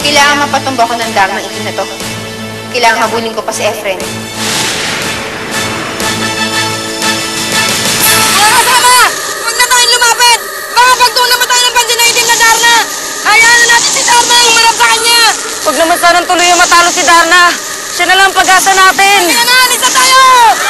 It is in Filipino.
Kailangan mapatumba ko ng Darnang itim na to. Kailangan habulin ko pa si Efren. Mga kasama! Huwag na tayong lumapit! Baka pagtulan mo tayo ng pansin na itim na Darna! Hayaan na natin si Darna ang umarap sa kanya! Huwag naman sanang tuloy ang matalo si Darna. Siya na lang ang pag-asa natin. Sige na, alis na tayo!